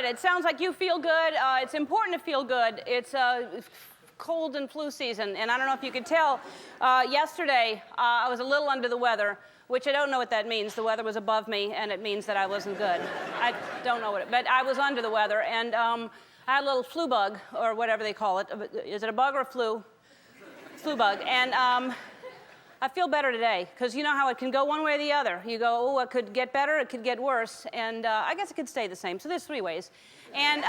It sounds like you feel good. It's important to feel good. It's cold and flu season, and I don't know if you could tell. Yesterday, I was a little under the weather, which I don't know what that means. The weather was above me, and it means that I wasn't good. I don't know what it, but I was under the weather, and I had a little flu bug, or whatever they call it. Is it a bug or a flu? Flu bug, and I feel better today, because you know how it can go one way or the other. You go, oh, it could get better, it could get worse, and I guess it could stay the same. So there's 3 ways. And,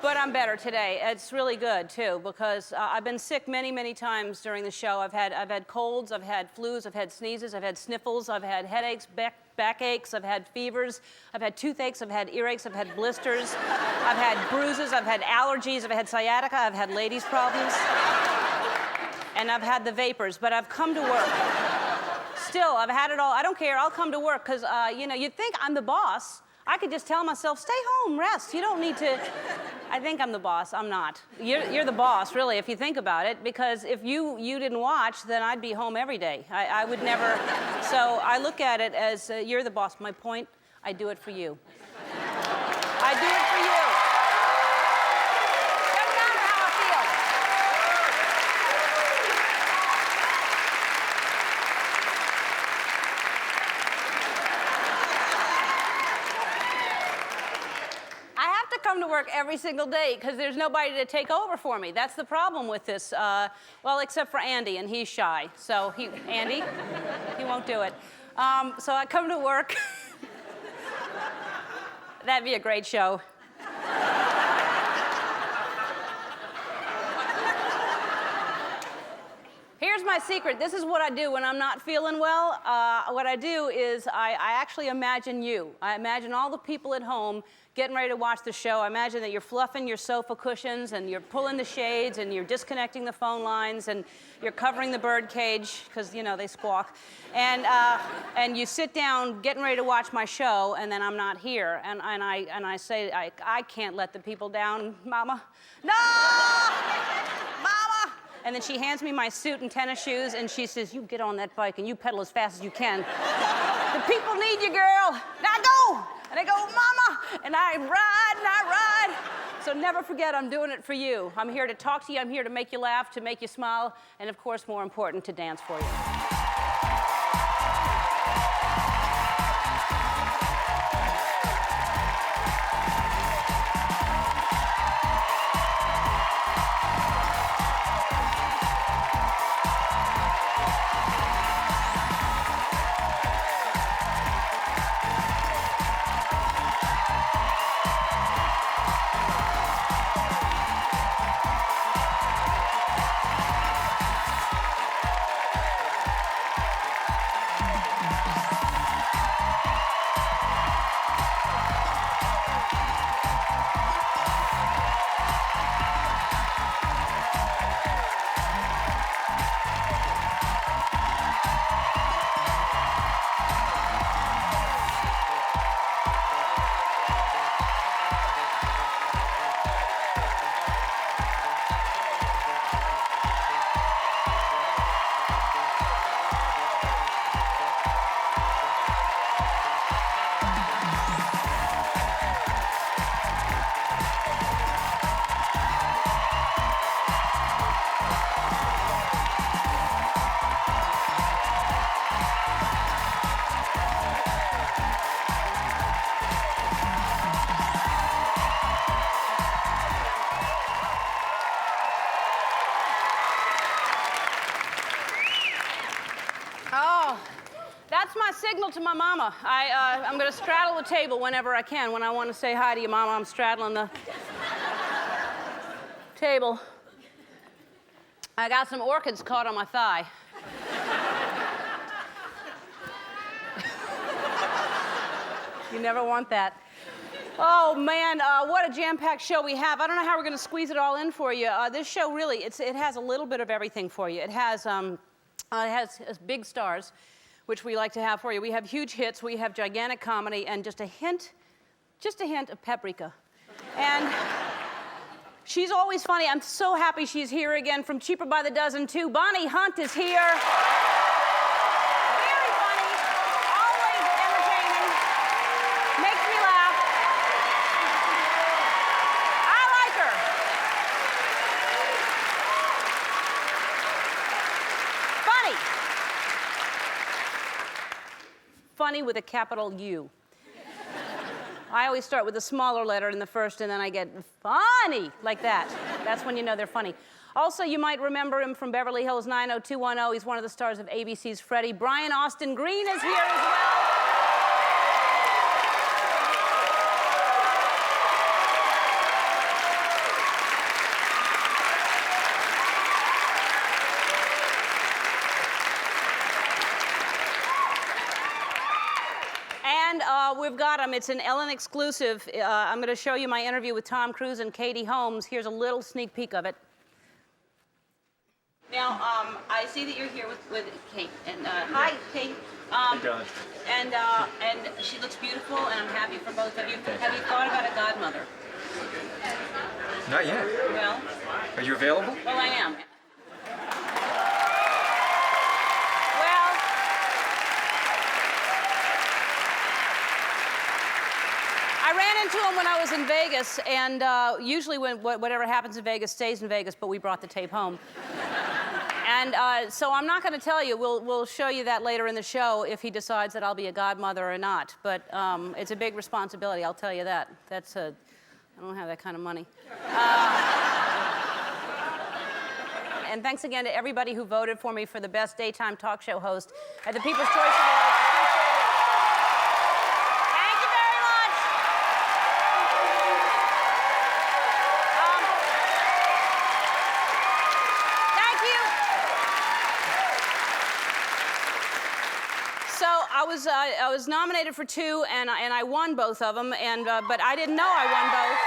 but I'm better today. It's really good, too, because I've been sick many, many times during the show. I've had colds, I've had flus, I've had sneezes, I've had sniffles, I've had headaches, backaches, I've had fevers, I've had toothaches, I've had earaches, I've had blisters, I've had bruises, I've had allergies, I've had sciatica, I've had ladies' problems. And I've had the vapors, but I've come to work. Still, I've had it all. I don't care. I'll come to work because, you know, you'd think I'm the boss. I could just tell myself, stay home, rest. You don't need to. I think I'm the boss. I'm not. You're the boss, really, if you think about it, because if you didn't watch, then I'd be home every day. I would never. So I look at it as you're the boss. My point, I do it for you. I do it for you. Come to work every single day because there's nobody to take over for me. That's the problem with this. Well, except for Andy, and he's shy. So Andy, he won't do it. So I come to work. That'd be a great show. Here's my secret. This is what I do when I'm not feeling well. What I do is I actually imagine you. I imagine all the people at home getting ready to watch the show. I imagine that you're fluffing your sofa cushions and you're pulling the shades and you're disconnecting the phone lines and you're covering the bird cage because, you know, they squawk. And you sit down getting ready to watch my show, and then I'm not here. And I say, I can't let the people down, Mama. No! Mama! And then she hands me my suit and tennis shoes, and she says, you get on that bike and you pedal as fast as you can. The people need you, girl. Now go! And I go, Mama! And I ride, and I ride. So never forget, I'm doing it for you. I'm here to talk to you. I'm here to make you laugh, to make you smile, and of course, more important, to dance for you. That's my signal to my mama. I'm going to straddle the table whenever I can. When I want to say hi to you, Mama, I'm straddling the table. I got some orchids caught on my thigh. You never want that. Oh, man, what a jam-packed show we have. I don't know how we're going to squeeze it all in for you. This show really, it has a little bit of everything for you. It has big stars, which we like to have for you. We have huge hits, we have gigantic comedy, and just a hint of paprika. And she's always funny. I'm so happy she's here again from Cheaper by the Dozen, too. Bonnie Hunt is here. Very funny, always entertaining, makes me laugh. funny with a capital U. I always start with a smaller letter in the first, and then I get funny, like that. That's when you know they're funny. Also, you might remember him from Beverly Hills 90210. He's one of the stars of ABC's Freddie. Brian Austin Green is here as well. And we've got him. It's an Ellen exclusive. I'm going to show you my interview with Tom Cruise and Katie Holmes. Here's a little sneak peek of it. Now, I see that you're here with Kate. And hi, Kate. And she looks beautiful, and I'm happy for both of you. Have you thought about a godmother? Not yet. Well. Are you available? Well, I am. I ran into him when I was in Vegas, and usually whatever happens in Vegas stays in Vegas, but we brought the tape home. And so I'm not going to tell you. We'll show you that later in the show if he decides that I'll be a godmother or not. But it's a big responsibility, I'll tell you that. I don't have that kind of money. And thanks again to everybody who voted for me for the best daytime talk show host at the People's Choice Awards. I was nominated for 2, and I won both of them, but I didn't know I won both.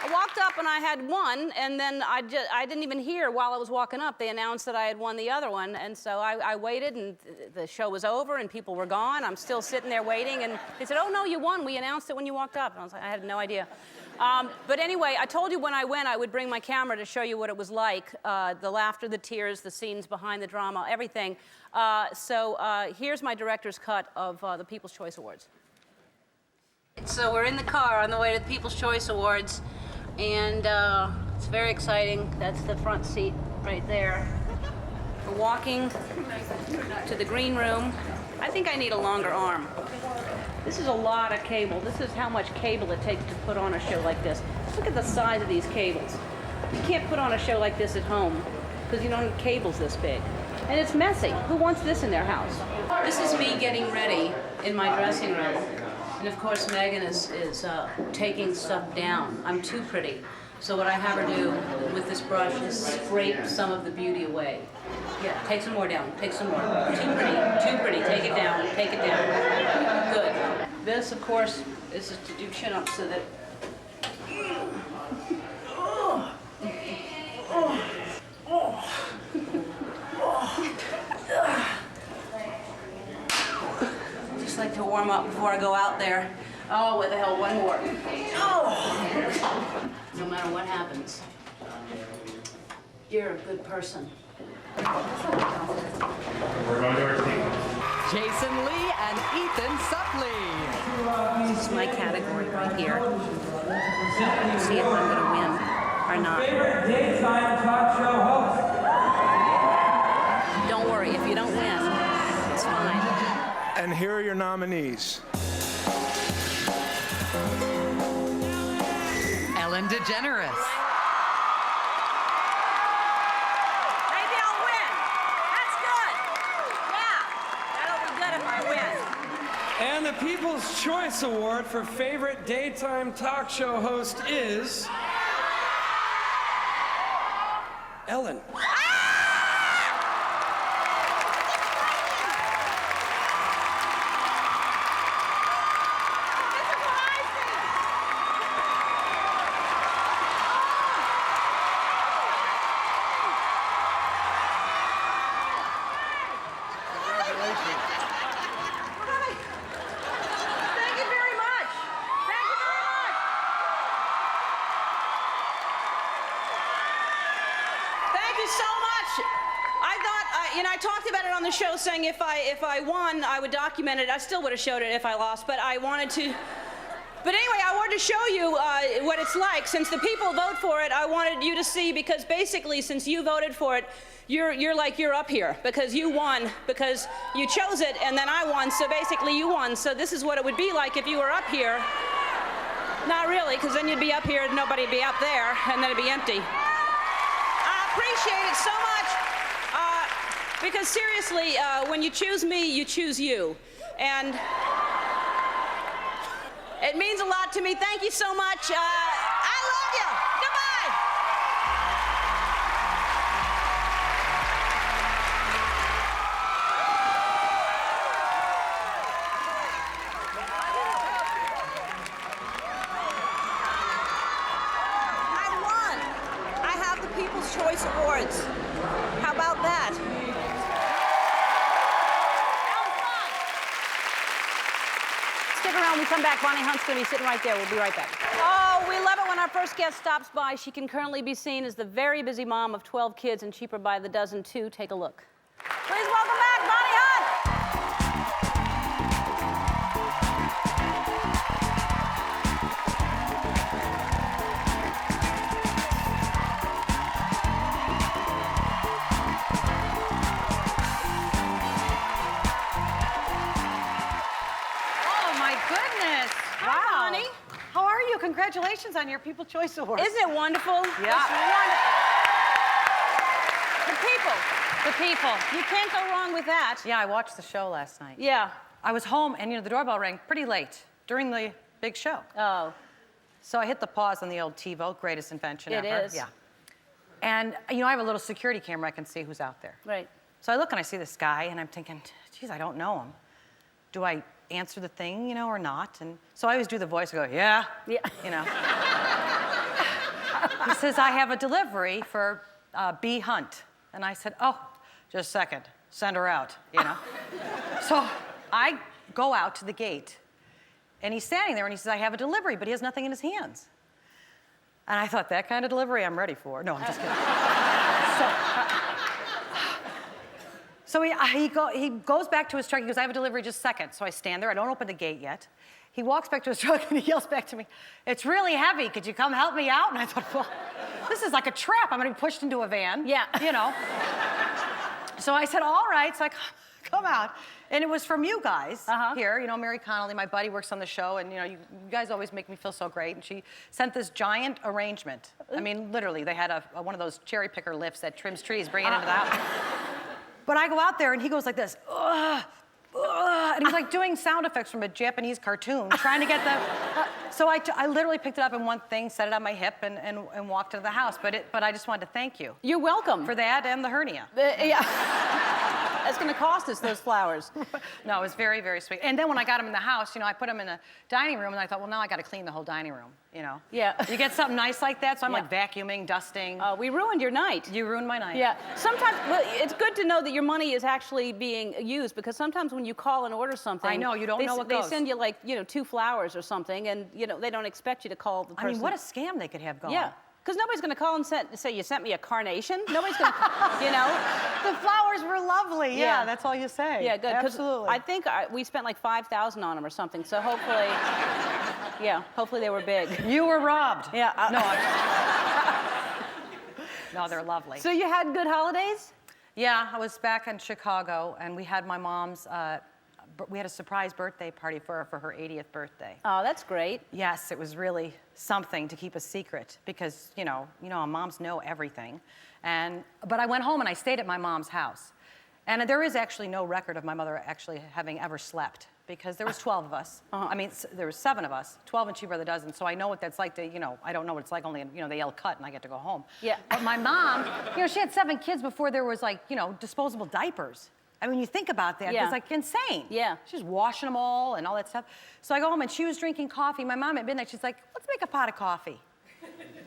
I walked up and I had one, and then I didn't even hear while I was walking up. They announced that I had won the other one, and so I waited, and the show was over, and people were gone. I'm still sitting there waiting, and they said, "Oh, no, you won. We announced it when you walked up." And I was like, I had no idea. But anyway, I told you when I went I would bring my camera to show you what it was like, the laughter, the tears, the scenes behind the drama, everything. So here's my director's cut of the People's Choice Awards. So we're in the car on the way to the People's Choice Awards, and it's very exciting. That's the front seat right there. We're walking to the green room. I think I need a longer arm. This is a lot of cable. This is how much cable it takes to put on a show like this. Just look at the size of these cables. You can't put on a show like this at home because you don't have cables this big. And it's messy. Who wants this in their house? This is me getting ready in my dressing room. And of course, Megan is taking stuff down. I'm too pretty. So what I have her do with this brush is scrape some of the beauty away. Yeah, take some more down. Take some more. Too pretty. Take it down. Take it down. Good. This, of course, is to do chin-ups so that... Just like to warm up before I go out there. Oh, what the hell, one more. Oh! No matter what happens, you're a good person. We're going to our team. Jason Lee and Ethan Suplee. This is my category right here. Let's see if I'm going to win or not. Favorite daytime talk show host. Don't worry, if you don't win, it's fine. And here are your nominees. Ellen DeGeneres. Maybe I'll win. That's good. Yeah, that'll be good if I win. And the People's Choice Award for favorite daytime talk show host is Ellen. I talked about it on the show, saying if I won, I would document it. I still would have showed it if I lost, but I wanted to But anyway, I wanted to show you what it's like. Since the people vote for it, I wanted you to see, because basically, since you voted for it, you're up here because you won, because you chose it, and then I won, so basically you won. So this is what it would be like if you were up here. Not really, because then you'd be up here and nobody'd be up there, and then it'd be empty. I appreciate it so much, because seriously, when you choose me, you choose you. And it means a lot to me. Thank you so much. I love you. Goodbye. I won. I have the People's Choice Awards. How about that? Stick around when we come back. Bonnie Hunt's going to be sitting right there. We'll be right back. Oh, we love it when our first guest stops by. She can currently be seen as the very busy mom of 12 kids and cheaper by the dozen, too. Take a look. Please welcome back Bonnie Hunt. Oh, my goodness. Hi, Bonnie. How are you? Congratulations on your People's Choice Award. Isn't it wonderful? Yeah. It's wonderful. The people. The people. You can't go wrong with that. Yeah, I watched the show last night. Yeah. I was home, and, the doorbell rang pretty late during the big show. Oh. So I hit the pause on the old TiVo, greatest invention It ever. is. Yeah. And, I have a little security camera. I can see who's out there. Right. So I look, and I see this guy, and I'm thinking, geez, I don't know him. Do I answer the thing, or not? And so I always do the voice, and go, yeah. Yeah. He says, I have a delivery for B. Hunt. And I said, oh, just a second. Send her out, So I go out to the gate, and he's standing there, and he says, I have a delivery, but he has nothing in his hands. And I thought, that kind of delivery I'm ready for. No, I'm just kidding. So he goes back to his truck. He goes, I have a delivery, just a second. So I stand there. I don't open the gate yet. He walks back to his truck, and he yells back to me, it's really heavy. Could you come help me out? And I thought, well, this is like a trap. I'm going to be pushed into a van. Yeah. So I said, all right. So I come out. And it was from you guys here. Mary Connolly, my buddy, works on the show. And, you guys always make me feel so great. And she sent this giant arrangement. I mean, literally, they had one of those cherry picker lifts that trims trees, bring it into the house. But I go out there, and he goes like this, ugh, ugh, and he's like doing sound effects from a Japanese cartoon, trying to get the... So I literally picked it up in one thing, set it on my hip, and walked into the house. But I just wanted to thank you. You're welcome. For that and the hernia. Yeah. That's going to cost us those flowers. No, it was very, very sweet. And then when I got him in the house, I put him in the dining room, and I thought, well, now I got to clean the whole dining room, Yeah. You get something nice like that, so I'm like vacuuming, dusting. We ruined your night. You ruined my night. Yeah. Sometimes, well, it's good to know that your money is actually being used, because sometimes when you call and order something, I know, you don't know what goes. They send you 2 flowers or something, and they don't expect you to call the person. I mean, what a scam they could have going. Yeah. Because nobody's going to call and say, you sent me a carnation. Nobody's going to, The flowers were lovely. Yeah, that's all you say. Yeah, good. Absolutely. I think we spent like $5,000 on them or something. So hopefully, hopefully they were big. You were robbed. Yeah. No, they're lovely. So you had good holidays? Yeah, I was back in Chicago, and we had my mom's, we had a surprise birthday party for her 80th birthday. Oh, that's great. Yes, it was really something to keep a secret because, moms know everything. But I went home and I stayed at my mom's house. And there is actually no record of my mother actually having ever slept because there was 12 of us. I mean, there was 7 of us, 12 and cheaper by the dozen. So I know what that's like to, I don't know what it's like only, they yell cut and I get to go home. Yeah. But my mom, she had 7 kids before there was disposable diapers. I mean, you think about that, it's like insane. Yeah. She's washing them all and all that stuff. So I go home and she was drinking coffee. My mom at midnight, she's like, let's make a pot of coffee.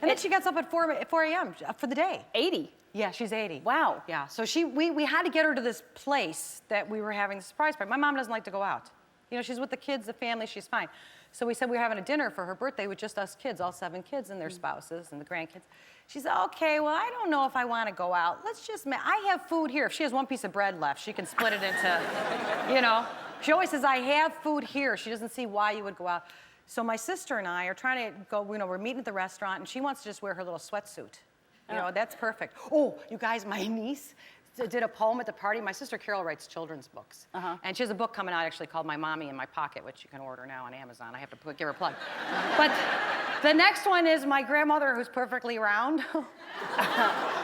And then she gets up at 4 a.m. for the day. 80? Yeah, she's 80. Wow. Yeah, so we had to get her to this place that we were having the surprise party. My mom doesn't like to go out. She's with the kids, the family, she's fine. So we said we were having a dinner for her birthday with just us kids, all 7 kids and their spouses and the grandkids. She said, okay, well, I don't know if I want to go out. I have food here. If she has 1 piece of bread left, she can split it into, She always says, I have food here. She doesn't see why you would go out. So my sister and I are trying to go, we're meeting at the restaurant, and she wants to just wear her little sweatsuit. That's perfect. Oh, you guys, my niece did a poem at the party. My sister Carol writes children's books. And she has a book coming out actually called My Mommy in My Pocket, which you can order now on Amazon. I have to give her a plug. But the next one is my grandmother who's perfectly round.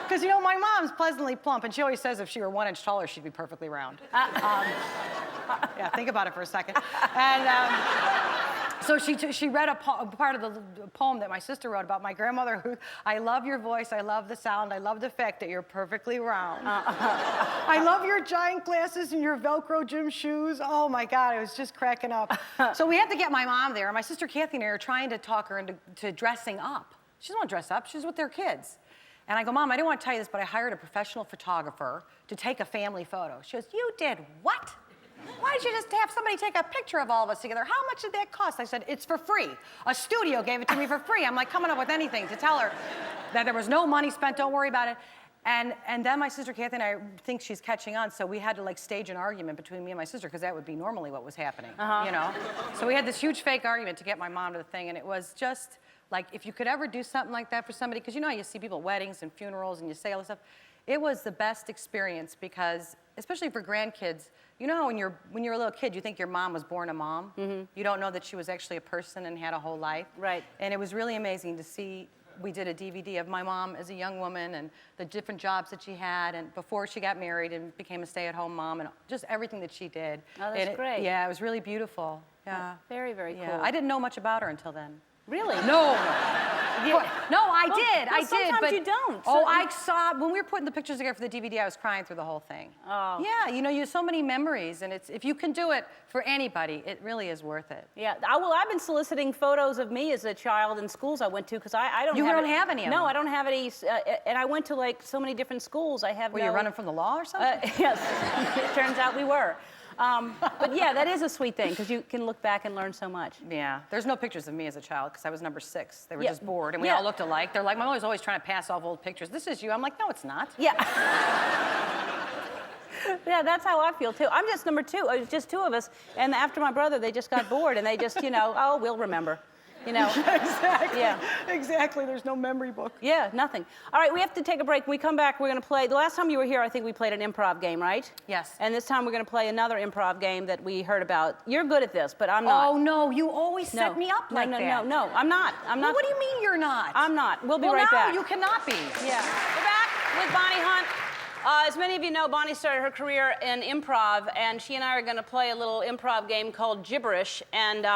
Because, my mom's pleasantly plump, and she always says if she were 1 inch taller, she'd be perfectly round. Yeah, think about it for a second. And so she read a part of the poem that my sister wrote about my grandmother, who, I love your voice, I love the sound, I love the fact that you're perfectly round. I love your giant glasses and your Velcro gym shoes. Oh my God, I was just cracking up. So we had to get my mom there. My sister Kathy and I are trying to talk her into dressing up. She doesn't want to dress up, she's with their kids. And I go, Mom, I didn't want to tell you this, but I hired a professional photographer to take a family photo. She goes, you did what? Why did you just have somebody take a picture of all of us together? How much did that cost? I said, it's for free. A studio gave it to me for free. I'm like coming up with anything to tell her that there was no money spent, don't worry about it. And then my sister Kathy and I think she's catching on, so we had to stage an argument between me and my sister, because that would be normally what was happening, So we had this huge fake argument to get my mom to the thing, and it was just if you could ever do something like that for somebody, because you see people at weddings and funerals and you say all this stuff, it was the best experience because, especially for grandkids, when you're a little kid, you think your mom was born a mom. You don't know that she was actually a person and had a whole life. Right. And it was really amazing to see. We did a DVD of my mom as a young woman and the different jobs that she had, and before she got married and became a stay-at-home mom, and just everything that she did. Oh, that's great. Yeah, it was really beautiful. Yeah. Very, very cool. I didn't know much about her until then. Really? No. No, I did. I did. Sometimes but you don't. I saw when we were putting the pictures together for the DVD. I was crying through the whole thing. Oh. Yeah, you have so many memories, and if you can do it for anybody, it really is worth it. Yeah. I've been soliciting photos of me as a child in schools I went to because I don't. You don't have any of them? No, I don't have any. And I went to so many different schools. I have. Were you running from the law or something? Yes. It turns out we were. But yeah, that is a sweet thing because you can look back and learn so much. Yeah, there's no pictures of me as a child because I was number 6. They were just bored, and we all looked alike. They're like, my mom was always trying to pass off old pictures. This is you. I'm like, no, it's not. Yeah. Yeah, that's how I feel too. I'm just number 2. It was just 2 of us, and after my brother, they just got bored, and they just, oh, we'll remember. Exactly. Yeah. Exactly. There's no memory book. Yeah, nothing. All right, we have to take a break. When we come back, we're going to play. The last time you were here, I think we played an improv game, right? Yes. And this time we're going to play another improv game that we heard about. You're good at this, but I'm not. Oh, no, you always set me up like that. No, I'm not. Well, what do you mean you're not? I'm not. We'll be right back. No, you cannot be. Yeah. We're back with Bonnie Hunt. As many of you know, Bonnie started her career in improv, and she and I are going to play a little improv game called Gibberish. And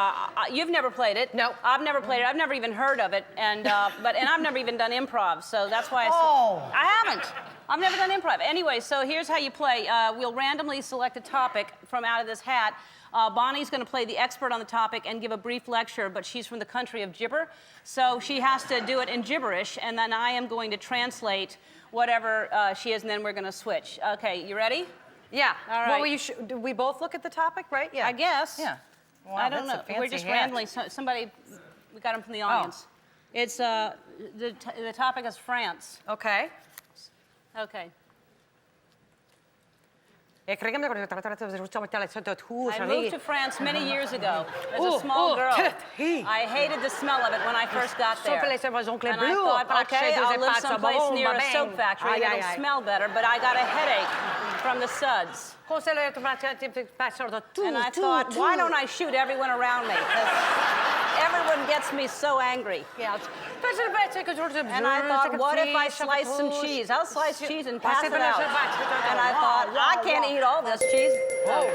you've never played it. No. I've never played it. I've never even heard of it. And I've never even done improv, so that's why I haven't. I've never done improv. Anyway, so here's how you play. We'll randomly select a topic from out of this hat. Bonnie's going to play the expert on the topic and give a brief lecture, but she's from the country of gibber, so she has to do it in gibberish, and then I am going to translate whatever she is, and then we're going to switch. Okay, you ready? Yeah. All right. Well, do we both look at the topic, right? Yeah. I guess. Yeah. Wow, I don't know. that's a fancy We're just hat. randomly. Somebody, we got him from the audience. It's the topic is France. Okay. Okay. I I moved to France many years ago as a small girl. I hated the smell of it when I first got there. And I thought, okay, I'll live someplace near a soap factory that'll smell better, but I got a headache from the suds. And I thought, why don't I shoot everyone around me? 'Cause everyone gets me so angry. And I thought, what if I slice some cheese? I'll slice cheese and pass it out. And I thought, I can't eat all this cheese. Whoa. Wow.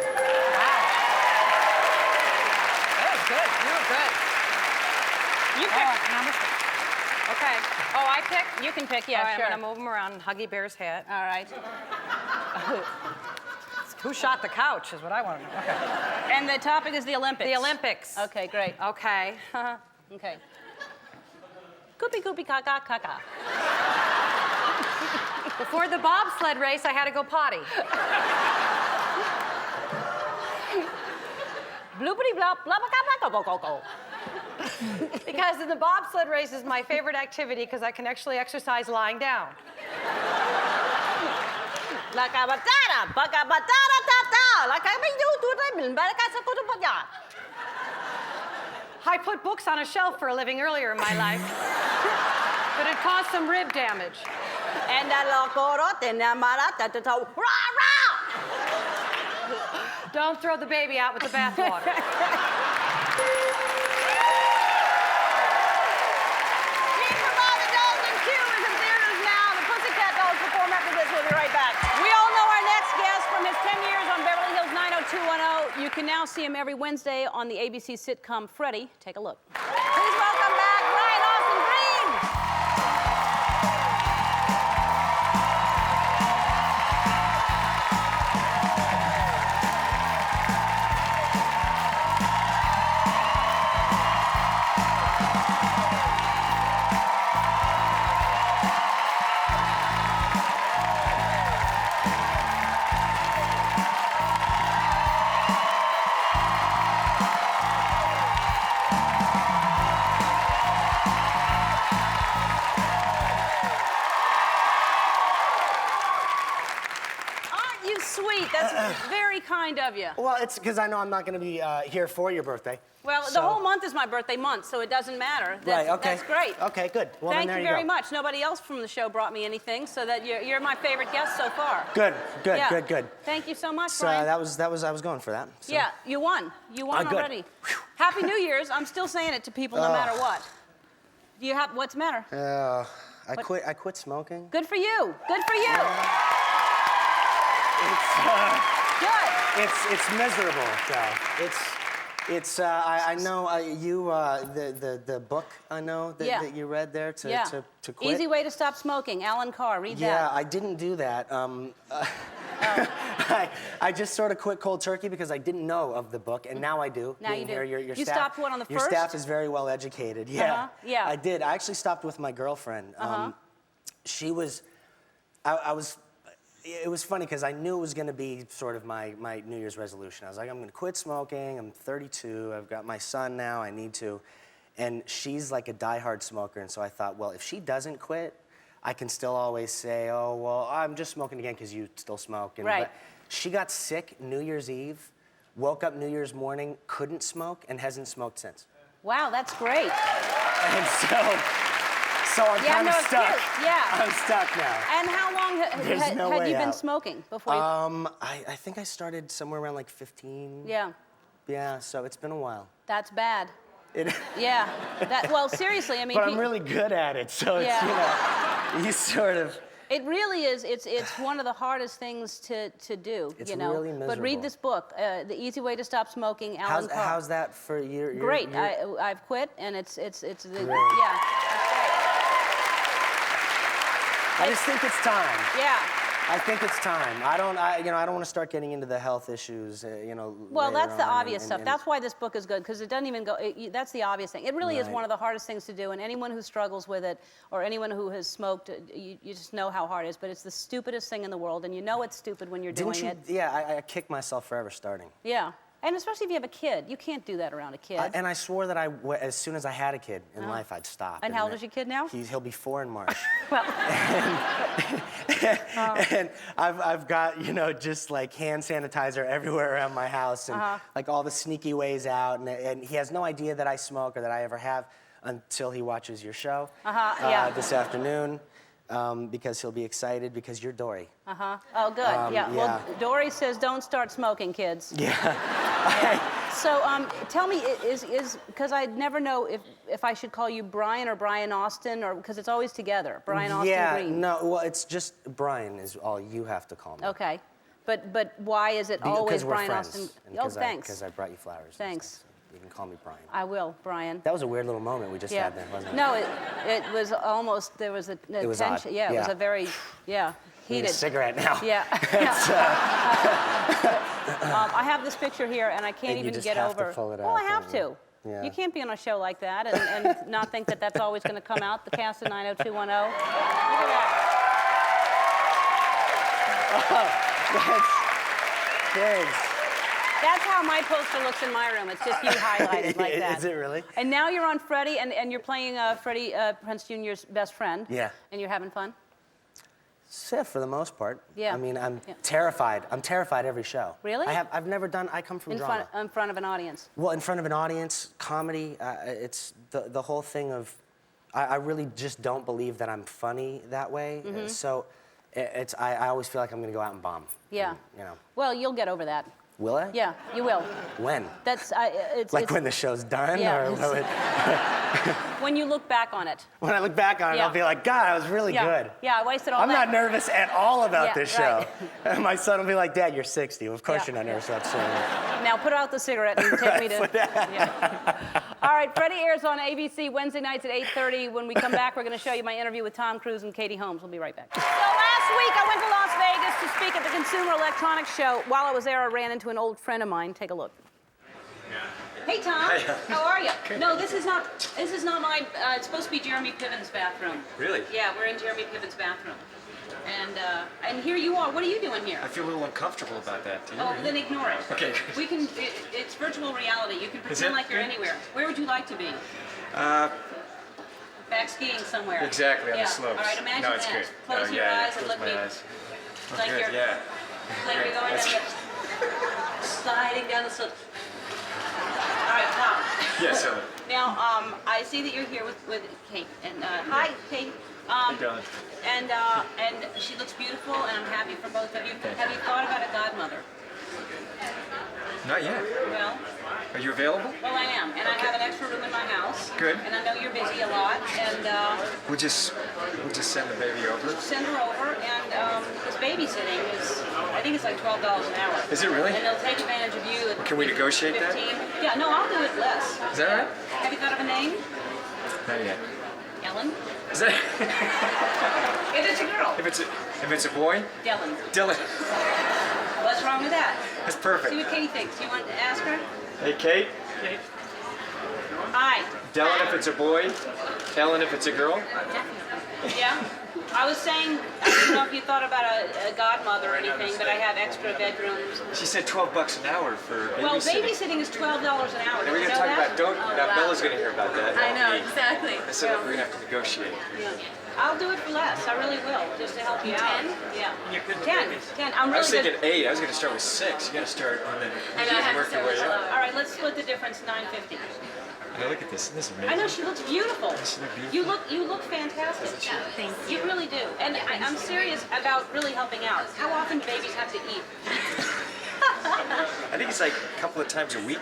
That was good. You were good. You pick. Okay. Oh, I pick? You can pick, yeah, All right, sure. I'm going to move him around. Huggy Bear's hat. All right. Who shot the couch is what I want to know. Okay. And the topic is the Olympics. The Olympics. Okay, great. Okay. Okay. Goopy, goopy, caca, caca. Before the bobsled race, I had to go potty. Bloopity blop, blop, go, go, go. Because in the bobsled race is my favorite activity because I can actually exercise lying down. La cabatara, bacabatara, tata, la cabidu, tu rebel, baracasa, I put books on a shelf for a living earlier in my life. But it caused some rib damage. And that Don't throw the baby out with the bathwater. We'll be right back. We all know our next guest from his 10 years on Beverly Hills 90210. You can now see him every Wednesday on the ABC sitcom Freddie. Take a look. Please welcome back Brian Austin Green. Sweet. That's very kind of you. Well, it's because I know I'm not going to be here for your birthday. Well, the whole month is my birthday month, so it doesn't matter. Right, okay. That's great. Okay, good. Well, Thank then you there very go. much. Nobody else from the show brought me anything, so that you're my favorite guest so far. Good, good, Yeah. good, good. Thank you so much, So Brian. that was I was going for that. So. Yeah, you won. You won good. already. Happy New Year's. I'm still saying it to people no matter what. Do you have what's the matter? I quit smoking. Good for you. Good for you. Good. It's miserable, though. I know the book I know that you read there to quit. Easy Way to Stop Smoking. Alan Carr. Read that. Yeah, I didn't do that. I just sort of quit cold turkey because I didn't know of the book, and now I do. Now you do. Here, You staff, stopped what, on the Your first? staff is very well educated. Yeah. Yeah. I did. I actually stopped with my girlfriend. She was. It was funny because I knew it was going to be sort of my New Year's resolution. I was like, I'm going to quit smoking. I'm 32. I've got my son now. I need to. And she's like a diehard smoker, and so I thought, well, if she doesn't quit, I can still always say, oh, well, I'm just smoking again because you still smoke. Right. But she got sick New Year's Eve, woke up New Year's morning, couldn't smoke, and hasn't smoked since. Wow, that's great. And so I'm kind of stuck. Excuse. Yeah. I'm stuck now. And how long There's no had way you been out. smoking before you... I think I started somewhere around like 15. Yeah, Yeah, so it's been a while. that's bad. It, Yeah. Well, seriously, I mean... but I'm really good at it, so it's, you sort of... It really is. It's one of the hardest things to do. It's you know. really But read miserable. this book, The Easy Way to Stop Smoking. Alan Carr. How's that for you? Great. I've quit, and it's yeah. That's great. I just think it's time. Yeah. I think it's time. I don't want to start getting into the health issues, Well, later that's the on, obvious stuff. That's why this book is good, because it doesn't even go. That's the obvious thing. It really is Right. one of the hardest things to do, and anyone who struggles with it, or anyone who has smoked, you just know how hard it is. But it's the stupidest thing in the world, and you know it's stupid when you're doing it. Yeah, I kicked myself forever starting. Yeah. And especially if you have a kid, you can't do that around a kid. And I swore that as soon as I had a kid in life, I'd stop. And how old is your kid now? He'll be 4 in March. Well, And I've got, just like hand sanitizer everywhere around my house and like all the sneaky ways out. And he has no idea that I smoke or that I ever have until he watches your show yeah. this afternoon. Because he'll be excited because you're Dory. Oh, good. Yeah. Well, Dory says don't start smoking, kids. Yeah. So tell me, because I never know if I should call you Brian or Brian Austin, or because it's always together. Brian Austin Green. No, well, it's just Brian is all you have to call me. Okay. But why is it always Because we're Brian friends. Austin? And Oh, thanks. Because I brought you flowers. and Thanks. stuff, so you can call me Brian. I will, Brian. That was a weird little moment we just Yeah. had there, wasn't it? No, it was almost, there was a was tension. odd. Yeah, it was Yeah. a very, I need heated. a cigarette now. Yeah. I have this picture here, and I can't And you even just get have to over. pull it Well, out, I have don't to. you? Yeah. You can't be on a show like that and not think that that's always going to come out. The cast of 90210. Look at that. Thanks. That's how my poster looks in my room. It's just you highlighted like that. Is it really? And now you're on Freddie, and you're playing Freddie Prinze Jr.'s best friend. Yeah. And you're having fun? Yeah, for the most part. Yeah. I mean, I'm terrified. I'm terrified every show. Really? I've never done. I come from drama. In front of an audience. Well, in front of an audience, comedy. It's the whole thing of. I really just don't believe that I'm funny that way. So, I always feel like I'm going to go out and bomb. Yeah. And, you know. Well, you'll get over that. Will I? Yeah, you will. When? That's it's Like it's, when the show's done, Yeah. or will it, when you look back on it. when I look back on it, Yeah. I'll be like, God, I was really Yeah. good. Yeah, I wasted all I'm that. not nervous at all about Yeah, this show. right. And my son will be like, Dad, you're 60. Of course Yeah. you're not nervous about the show. Now put out the cigarette and take me to. Yeah. All right, Freddie airs on ABC Wednesday nights at 8:30. When we come back, we're going to show you my interview with Tom Cruise and Katie Holmes. We'll be right back. So last week I went to Las Vegas to speak at the Consumer Electronics Show. While I was there, I ran into an old friend of mine. Take a look. Hey Tom, how are you? No, this is not my. It's supposed to be Jeremy Piven's bathroom. Really? Yeah, we're in Jeremy Piven's bathroom. And here you are. What are you doing here? I feel a little uncomfortable about that. Do you? Oh, then ignore it. Okay. We can. It's virtual reality. You can pretend it? like you're Good. anywhere. Where would you like to be? Back skiing somewhere. Exactly, on yeah. the slopes. All right, imagine No, it's that. good. Close Oh, your yeah, eyes and close look my me. eyes. Oh, Like good, you're, yeah. like you're going That's down sliding down the slope. All right, Tom. Yeah, so. Now, I see that you're here with Kate. And hi, Kate. Hey, darling. And she looks beautiful, and I'm happy for both of you. Have you thought about a godmother? Not yet. Well, Are you available? well, I am, and I have an extra room in my house. Good. And I know you're busy a lot, and We'll just send the baby over. send her over. And this babysitting is, I think it's like $12 an hour. Is it really? And they'll take advantage of you. At Can we negotiate 15. that? Yeah, no, I'll do it less. Is that right? Have you thought of a name? Not yet. Ellen? Is that? If it's a girl. If it's a boy, Dylan. Dylan. What's wrong with that? That's See perfect. what Katie thinks. You want to ask her? Hey, Kate. Hi. Dylan if it's a boy. Ellen if it's a girl. Yeah? I was saying, I don't know if you thought about a godmother or anything, but I have extra bedrooms. She said $12 an hour for babysitting. Well, babysitting is $12 an hour. And Did we're you gonna know talk that? about now Bella's gonna hear about that. I know, Me. exactly. I said we're gonna have to negotiate. Yeah. I'll do it for less. I really will, just to help you out. 10? Yeah. 10. I'm I was really thinking good. 8. I was gonna start with 6. You gotta start and then I know, I have to work your start way with up. All right, let's split the difference. $9.50. Now look at this. This is amazing. I know she looks beautiful. Does she look beautiful? You look fantastic. Thank You really do. And I'm serious about really helping out. How often do babies have to eat? I think it's like a couple of times a week.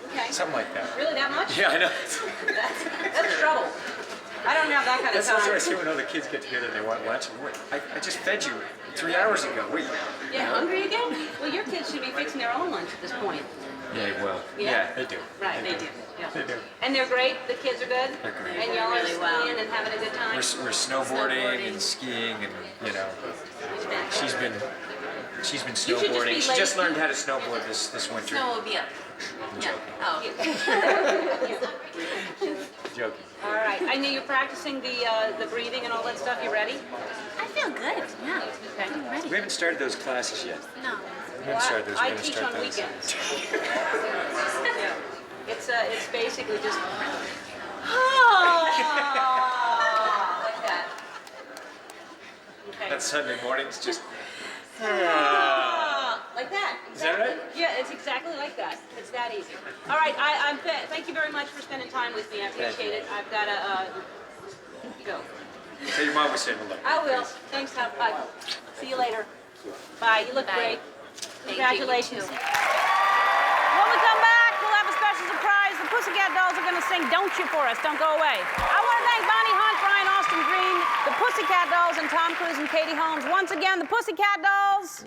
Okay. Something like that. Really, that much? Yeah, I know. That's trouble. I don't have that kind of That's what I time. see when all the kids get together and they want lunch. And I just fed you 3 hours ago. Wait. You're hungry again? Well, your kids should be fixing their own lunch at this point. Yeah, well. Yeah. Yeah, they do. Right, they do. Yeah. They do. And they're great. The kids are good. They're great. And y'all are Really well. skiing and having a good time. We're snowboarding and skiing and she's been should just snowboarding. be She just lazy. learned how to snowboard this winter. Snow will be up. Yeah. Oh. Joking. All right. I know you're practicing the breathing and all that stuff. You ready? I feel good. Yeah. Okay. I'm ready. We haven't started those classes yet. No. We haven't started those. We I haven't teach started on those. weekends. Yeah. It's basically just like that. Okay. And Sunday mornings just. Like that. Is that right? Yeah, it's exactly like that. It's that easy. All right, thank you very much for spending time with me. I appreciate it. I've got to go. Tell your mom we said hello. I will. Thanks, Tom. Bye. See you later. Bye. You look Bye. great. Thank Congratulations. You, you too. When we come back, we'll have a special surprise. The Pussycat Dolls are going to sing Don't You for us. Don't go away. I want to thank Bonnie Hunt, Brian Austin Green, the Pussycat Dolls, and Tom Cruise and Katie Holmes. Once again, the Pussycat Dolls.